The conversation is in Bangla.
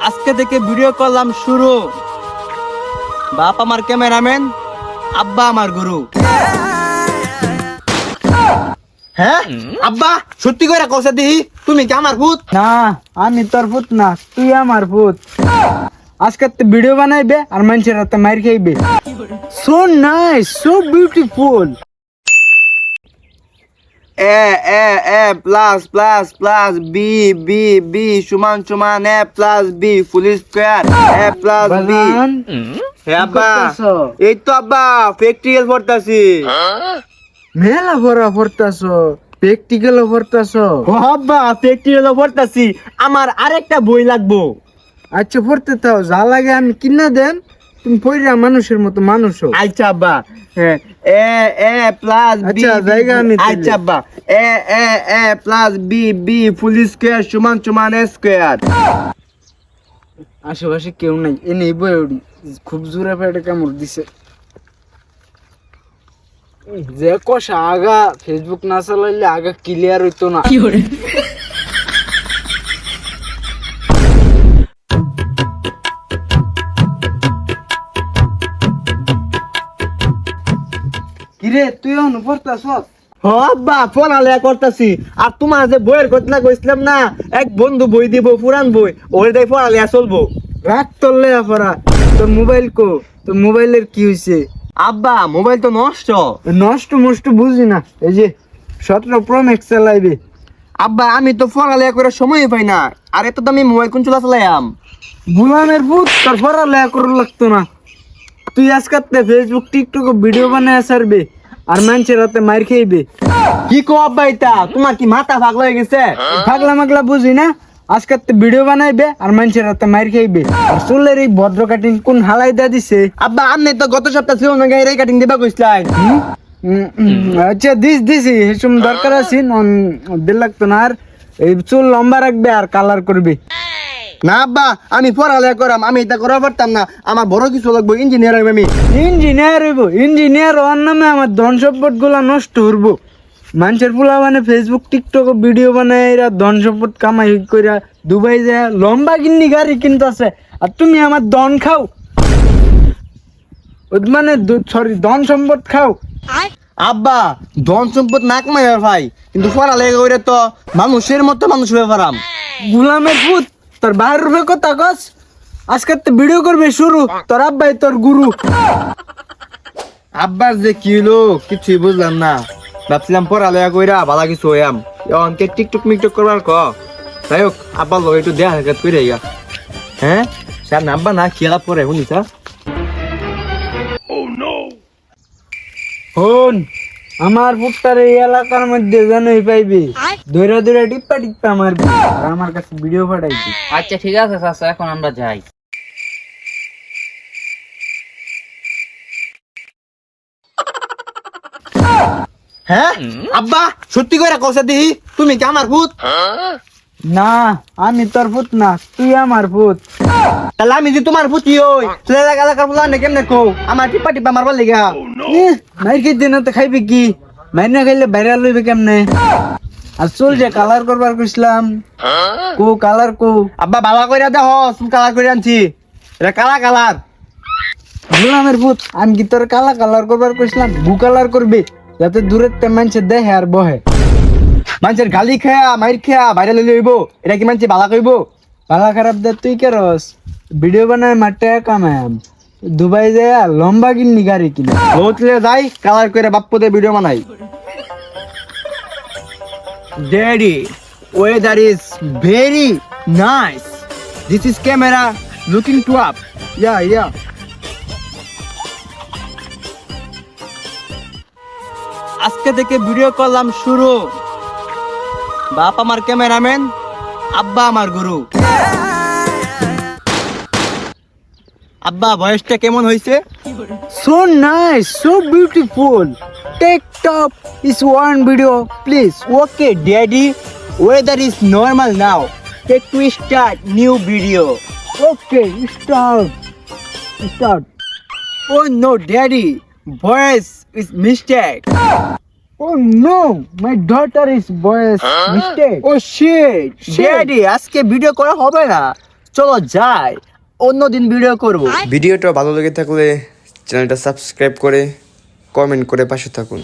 আজকে থেকে ভিডিও করলাম শুরু। বাপ আমার ক্যামেরাম্যান, আব্বা আমার গুরু। হ্যাঁ আব্বা, সত্যি করে কইছে দিহি তুমি কি আমার ভূত? না, আমি তোর ভূত না, তুই আমার ভূত। আজকে তো ভিডিও বানাইবে আর মানুষের হাতে মার খাইবে। So nice, so beautiful. A A A plus plus plus B B B সমান সমান A plus B full square A plus B. বাজান, হ্যাঁ আব্বা, করতাছো? এই তো আব্বা প্র্যাকটিক্যাল পড়তাছি। মেলা ভরা পড়তাছ, প্র্যাকটিক্যালও পড়তাছ। ও আব্বা প্র্যাকটিক্যাল পড়তাছি, আমার আরেকটা বই লাগবো। আচ্ছা পড়তে তাও, যা লাগে আমি কিনা দেন, তুমি পড়িয়া মানুষের মতো মানুষ হও। আচ্ছা আব্বা, হ্যাঁ এ এ প্লাস বি। আচ্ছা, জায়গা আমি দিলে। আচ্ছা আব্বা, এ A A plus B B full square সমান সমান এ স্কয়ার। আশেপাশে কেউ নাই, এনে বই উঠি, খুব জোরে পেটে কামড় দিছে। যে কষা আগা ফেসবুক না চালাইলে আগা ক্লিয়ার হইতো না। কিরে তুই এখন পড়তাছ? ও আব্বা পড়ালেখা করতাছি। আর তোমার যে বইয়ের কথা কইছিলাম না, এক বন্ধু বই দিব পুরান বই, ওই দিয়ে পড়ালেখা চলবো। রাগ তোরলে পড়া। তোর মোবাইল কো? তোর মোবাইলের কি হয়েছে? আব্বা মোবাইল তো নষ্ট। নষ্ট মষ্ট বুঝি না, এই যে 17 প্রো ম্যাক্স চালাইবে। আব্বা আমি তো পড়ালেখা করে সময় পাই না, আর এত দামি মোবাইল কোন চলা চালাইয়াম। গুলামের ভূত, তোর পড়ালেখা করা লাগতো না। তুই আজকাতে ফেসবুক টিকটক ভিডিও বানায় ছাড়বে আর মানুষের হাতে মার খাইবে। কি কো আব্বা, এটা তোমার কি মাথা পাগলা হয়ে গেছে? পাগলা মাগলা বুঝি না, আজকাতে ভিডিও বানাইবে আর মানুষের হাতে মার খাইবে। আর চুলের এই ভদ্র কাটিং কোন হালাই দা দিছে? আব্বা আপনি তো গত সপ্তাহ ছিল না গায়ে কাটিং দিবা কইছিলেন। আচ্ছা দিছি হেসম দরকার আছে, দিল লাগতো না। আর এই চুল লম্বা রাখবে আর কালার করবে। না আব্বা আমি পড়ালেখা করাম, আমি এটা করা পারতাম না। আমার বড় কিছু লাগবো, ইঞ্জিনিয়ার হইব আমি। ইঞ্জিনিয়ার হইব? ইঞ্জিনিয়ার হওয়ার নামে আমার ধন সম্পদ গুলা নষ্ট হইব। মানুষের পোলা মানে ফেসবুক টিকটক ভিডিও বানায় এরা ধন সম্পদ কামাই কইরা দুবাই যায় লম্বা গিন্নি গাড়ি কিনতেছে, আর তুমি আমার ধন খাও। মানে সরি, ধন সম্পদ খাও। আব্বা ধন সম্পদ না কামাই ভাই, কিন্তু পড়ালেখা করে তো মানুষের মতো মানুষ হয়ে পারাম। গুলামের পুত, তোর বাইরের রূপে কথা কস। আজকে তো ভিডিও করবে শুরু, তোর আব্বাই তোর গুরু। আব্বার যে কি হলো কিছুই বুঝলাম না। ভাবছিলাম পড়ালেখা কইরা ভালো কিছু হইয়াম, এখন কে টিকটক মিকটক করবার ক। যাই হোক আব্বার লোক একটু দেয়া হাত করে গা। হ্যাঁ স্যার আব্বা না খেলা পরে শুনি স্যার। হন, আমার পুত্তার এই এলাকার মধ্যে জানোই পাইবি, ধরে ধরে টিপ্পা টিপ্পা মারবি আর আমার কাছে ভিডিও পাঠাইবি। আচ্ছা ঠিক আছে চাচা, এখন আমরা যাই। হ্যাঁ আব্বা সত্যি করে কইছে দিহি তুমি কি আমার ভূত? না, আমি তোর পুত না, তুই আমার পুত। তাহলে আমি যে তোমার ভূতি হই, তুই এলাকার বলা না কেমনে কও আমার টিপা টিপা মারবার লিগা? মাইর খেতে না তো খাইবি কি? মাইর না খাইলে ভাইরাল হইবে কেমনে? আর চল যে কালার করবার কইছিলাম, কো কালার কো। আব্বা ভালো কইরা দেহ, চুল কালার করে আনছি, এটা কালা কালার। গোলামের ভূত, আমি কি তোর কালা কালার করবার কইছিলাম? গু কালার করবে যাতে দূরের তে মানুষে দেখে আর বহে। মানুষের গালি খেয়া মাইর খেয়া ভাইরাল হইলে হইব, এটা কি মানুষ ভালো কইব? পালা খারাপ দে তুই কে রস? ভিডিও বানায় মাঠে কামায়াম, দুবাই যায় লম্বা কিনি গাড়ি কিনে। হোটেলে যাই কালার করে বাপ্পুতে ভিডিও বানাই। Daddy, weather is very nice. This is camera looking to up. ইয়া আজকে থেকে ভিডিও করলাম শুরু। বাপ আমার ক্যামেরাম্যান, আব্বা আমার গুরু। আব্বা ভয়েসটা কেমন হইছে? So nice, so beautiful. Take top is one video please. Okay, Daddy, weather is normal now. Take to start new video. Okay start. Oh no, Daddy, voice is mistake. Oh no, my daughter is voice mistake. Oh shit, Daddy, আজকে ভিডিও করা হবে না। চলো যাই, অন্যদিন ভিডিও করব। ভিডিওটা ভালো লেগে থাকলে চ্যানেলটা সাবস্ক্রাইব করে কমেন্ট করে পাশে থাকুন।